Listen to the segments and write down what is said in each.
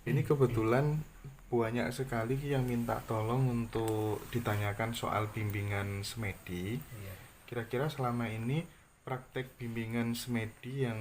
Ini kebetulan banyak sekali yang minta tolong untuk ditanyakan soal bimbingan semedi. Iya. Kira-kira selama ini praktek bimbingan semedi yang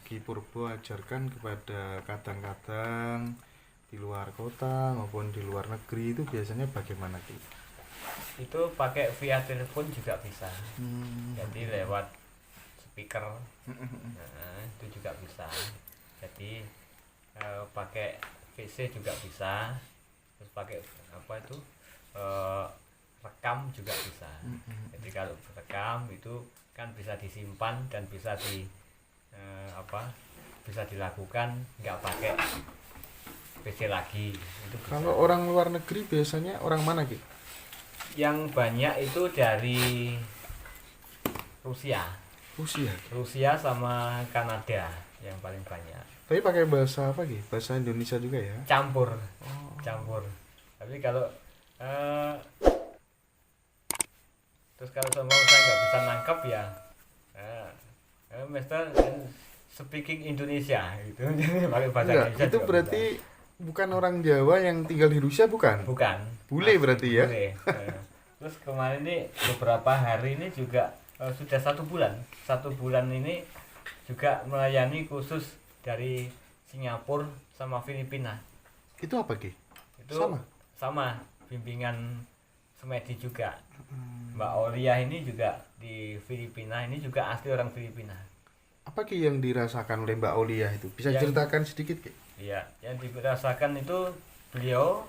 Ki Purbo ajarkan kepada kadang-kadang di luar kota maupun di luar negeri itu biasanya bagaimana Ki? Itu pakai via telepon juga bisa. Hmm. Jadi lewat speaker, itu juga bisa. Jadi pakai PC juga bisa. Terus pakai apa itu eh, rekam juga bisa. Jadi kalau rekam itu kan bisa disimpan dan bisa bisa dilakukan nggak pakai PC lagi itu bisa. Kalau orang luar negeri biasanya orang mana Ki? Yang banyak itu dari Rusia Rusia. Rusia sama Kanada yang paling banyak. Tapi pakai bahasa apa Ki? Bahasa Indonesia juga ya? Campur. Campur. Tapi kalau eh, terus kalau sama saya nggak bisa nangkap ya, Mister speaking Indonesia gitu. Pakai bahasa Enggak, Indonesia itu juga berarti bukan orang Jawa yang tinggal di Rusia bukan? bisa. Bukan. Bule berarti ya? Boleh. Terus kemarin ini beberapa hari ini juga sudah 1 bulan. 1 bulan ini juga melayani khusus dari Singapura sama Filipina. Itu apa Ki? Itu Sama? sama bimbingan semedi juga. Mbak Olia ini juga di Filipina, ini juga asli orang Filipina. Apa Ki yang dirasakan oleh Mbak Aulia itu? Bisa Yang- ceritakan sedikit Ki? Iya, yang dirasakan itu beliau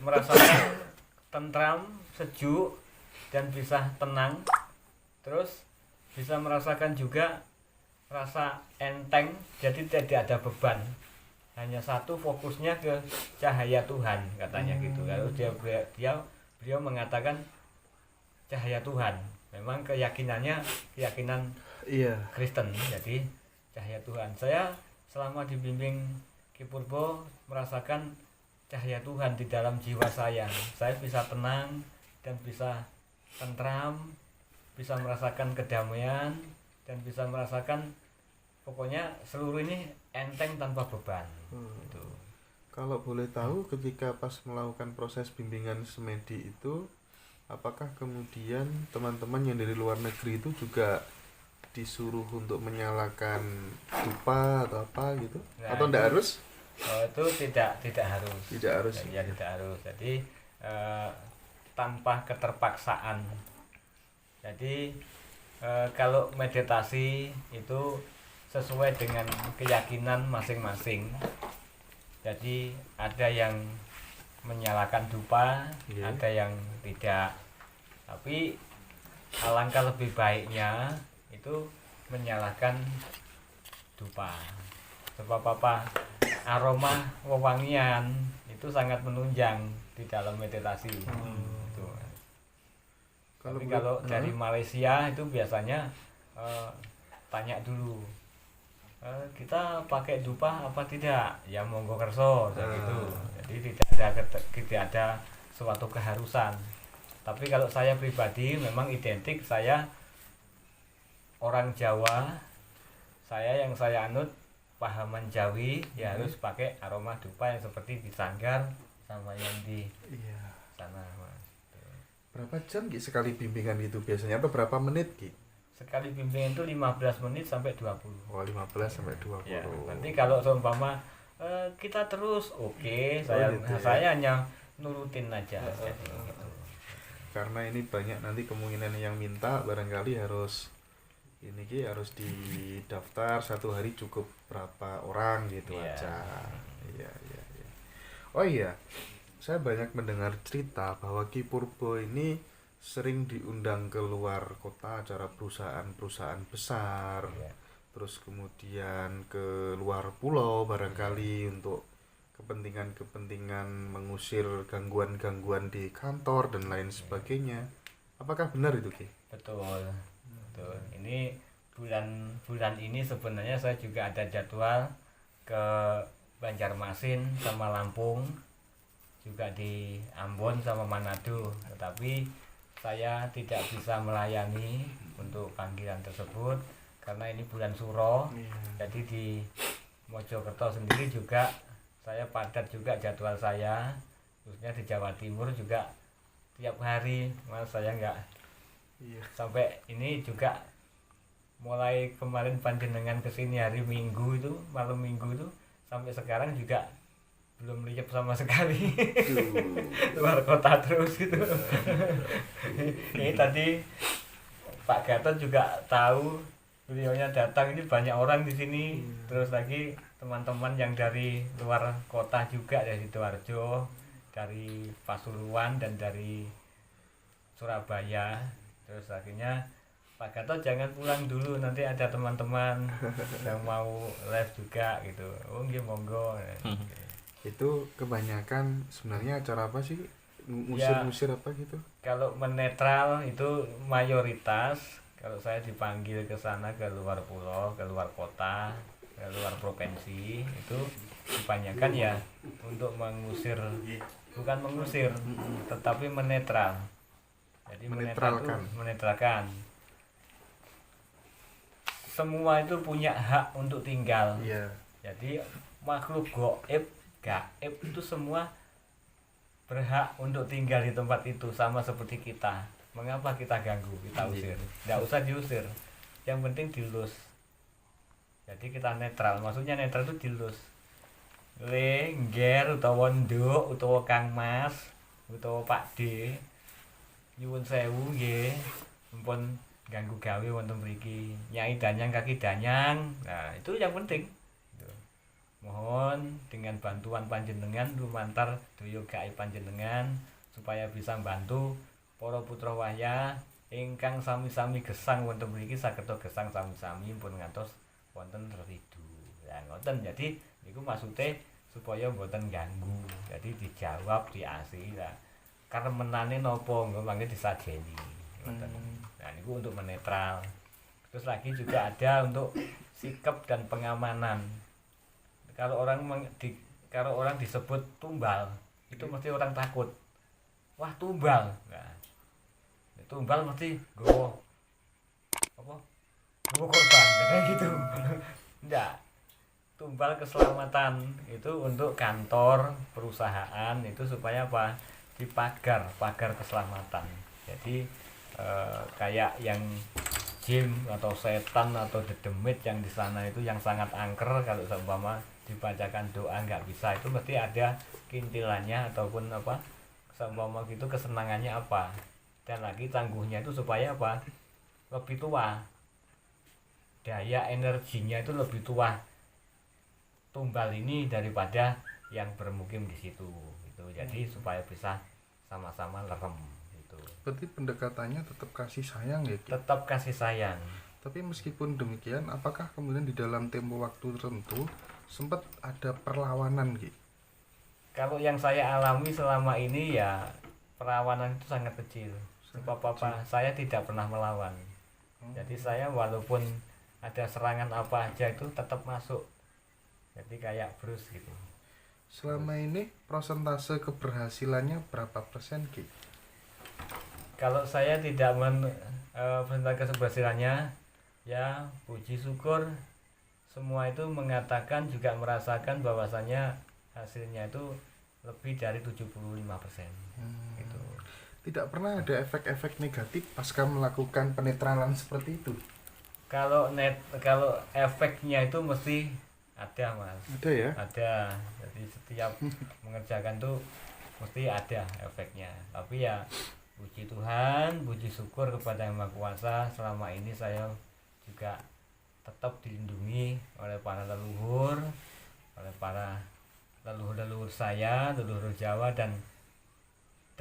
merasakan tentram, sejuk, dan bisa tenang. Terus bisa merasakan juga rasa enteng, jadi tidak ada beban. Hanya satu fokusnya ke cahaya Tuhan katanya gitu. Lalu beliau mengatakan cahaya Tuhan. Memang keyakinan Iya. Kristen, jadi cahaya Tuhan. Saya selama dibimbing Ki Purbo merasakan cahaya Tuhan di dalam jiwa saya. Saya bisa tenang dan bisa tentram, bisa merasakan kedamaian dan bisa merasakan pokoknya seluruh ini enteng tanpa beban. Gitu. Kalau boleh tahu ketika pas melakukan proses bimbingan semedi itu, apakah kemudian teman-teman yang dari luar negeri itu juga disuruh untuk menyalakan dupa atau apa gitu? Nah, Atau enggak harus? itu tidak harus. Tidak harus. Ya, tidak harus. Jadi tanpa keterpaksaan. Jadi kalau meditasi itu sesuai dengan keyakinan masing-masing. Jadi ada yang menyalakan dupa, Iya. ada yang tidak. Tapi alangkah lebih baiknya itu menyalakan dupa. Sebab apa? Aroma wewangian itu sangat menunjang di dalam meditasi. Gitu. Tapi kalau dari Malaysia itu biasanya tanya dulu, kita pakai dupa apa tidak? Ya monggo kerso gitu. Jadi tidak ada suatu keharusan. Tapi kalau saya pribadi memang identik, saya orang Jawa, yang saya anut pahaman Jawi ya harus pakai aroma dupa yang seperti di Sanggar sama yang di Iya. sana, Mas. Berapa jam Ki sekali bimbingan itu biasanya atau berapa menit Ki? Sekali bimbingan itu 15 menit sampai 20. Oh, 15 sampai 20. Ya, nanti kalau seumpama kita terus saya gitu ya. saya hanya nurutin aja. Jadi, gitu. Karena ini banyak nanti kemungkinan yang minta barangkali harus ini Ki harus didaftar satu hari cukup berapa orang gitu Iya. aja. Iya, iya, iya. Oh iya, saya banyak mendengar cerita bahwa Ki Purbo ini sering diundang ke luar kota acara perusahaan-perusahaan besar. Iya. Terus kemudian ke luar pulau barangkali untuk kepentingan-kepentingan mengusir gangguan-gangguan di kantor dan lain sebagainya. Apakah benar itu Ki? Betul. Betul. Ini bulan ini sebenarnya saya juga ada jadwal ke Banjarmasin sama Lampung, juga di Ambon sama Manado, tetapi saya tidak bisa melayani untuk panggilan tersebut karena ini bulan Suro. Jadi di Mojokerto sendiri juga saya padat juga jadwal saya, khususnya di Jawa Timur juga tiap hari. Mas saya nggak Iya. sampai ini juga mulai kemarin panjenengan kesini hari Minggu itu, malam Minggu itu, sampai sekarang juga belum lihat sama sekali. Luar kota terus gitu. Ini tadi Pak Gatot juga tahu, beliaunya datang, ini banyak orang di sini. Terus lagi teman-teman yang dari luar kota juga, dari Sidoarjo, dari Pasuruan, dan dari Surabaya. Terus akhirnya Pak Gatot jangan pulang dulu, nanti ada teman-teman yang mau live juga gitu. Oh nggih monggo. Itu kebanyakan sebenarnya acara apa sih? Ya, Musir-musir apa gitu? kalau menetral itu mayoritas, kalau saya dipanggil ke sana, ke luar pulau, ke luar kota, ke luar provinsi, itu kebanyakan ya untuk mengusir, bukan mengusir, tetapi menetral. Jadi menetral itu Menetralkan. menetralkan. Semua itu punya hak untuk tinggal. Iya. Jadi makhluk gaib itu semua berhak untuk tinggal di tempat itu, sama seperti kita. Mengapa kita ganggu, kita usir? Tidak usah diusir, yang penting dilus. Jadi kita netral, maksudnya netral itu dilus. Lengger utawa nduk utawa Kang Mas utawa Pak D, nyuwun sewu nggih, mumpun ganggu gawe wonten mriki. Nyai danyang kaki danyang. Nah, itu yang penting. Mohon dengan bantuan panjenengan lumantar daya gaib panjenengan supaya bisa membantu para putra wayah ingkang sami-sami gesang wonten mriki saged gesang sami-sami pun ngantos wonten ridu. Ya ngoten. Jadi niku maksude supaya mboten ganggu. Jadi dijawab diasi lah. Karemenane napa engko mangke disajeni. Ngoten. Nah niku untuk menetral. Terus lagi juga ada untuk sikap dan pengamanan. Kalau orang disebut tumbal, itu mesti orang takut. Wah, tumbal. Nah, tumbal mesti gowo apa? Gowo korban kayak gitu. Enggak. Tumbal keselamatan itu untuk kantor, perusahaan, itu supaya apa? Dipagar, pagar keselamatan. Jadi kayak yang jin atau setan atau dedemit yang di sana itu yang sangat angker, kalau seumpama dibacakan doa nggak bisa, itu mesti ada kintilannya ataupun apa seumpama gitu kesenangannya apa. Dan lagi tangguhnya itu supaya apa, lebih tua, daya energinya itu lebih tua tumbal ini daripada yang bermukim di situ gitu. Jadi supaya bisa sama-sama lerem gitu. Berarti pendekatannya tetap kasih sayang ya, Ki? Tetap kasih sayang. Tapi meskipun demikian, apakah kemudian di dalam tempo waktu tertentu sempat ada perlawanan, Ki? Kalau yang saya alami selama ini ya perlawanan itu sangat kecil. Sebab apa? Saya tidak pernah melawan. Jadi saya walaupun ada serangan apa aja itu tetap masuk. Jadi kayak Bruce gitu. Selama ini persentase keberhasilannya berapa persen, Ki? Kalau saya tidak persentase keberhasilannya, ya puji syukur semua itu mengatakan juga merasakan bahwasanya hasilnya itu lebih dari 75%. Gitu. Tidak pernah ada efek-efek negatif pasca melakukan penetralan seperti itu? Kalau efeknya itu mesti ada, Mas. Ada ya? Ada. Jadi setiap mengerjakan tuh mesti ada efeknya. Tapi ya puji Tuhan, puji syukur kepada Yang Maha Kuasa, selama ini saya juga tetap dilindungi oleh para leluhur, oleh para leluhur saya, leluhur Jawa dan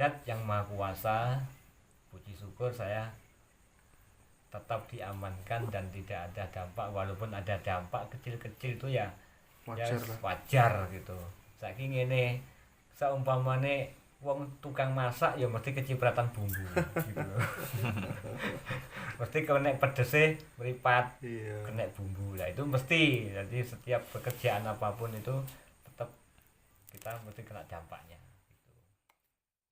Dat Yang Maha Kuasa. Puji syukur saya tetap diamankan dan tidak ada dampak, walaupun ada dampak kecil-kecil itu ya wajar gitu. Saiki ngene, saumpamane wong tukang masak ya mesti kecipratan bumbu gitu loh. Mesti kena pedese meripat, kena bumbu lah, itu mesti. Jadi setiap pekerjaan apapun itu tetap kita mesti kena dampaknya.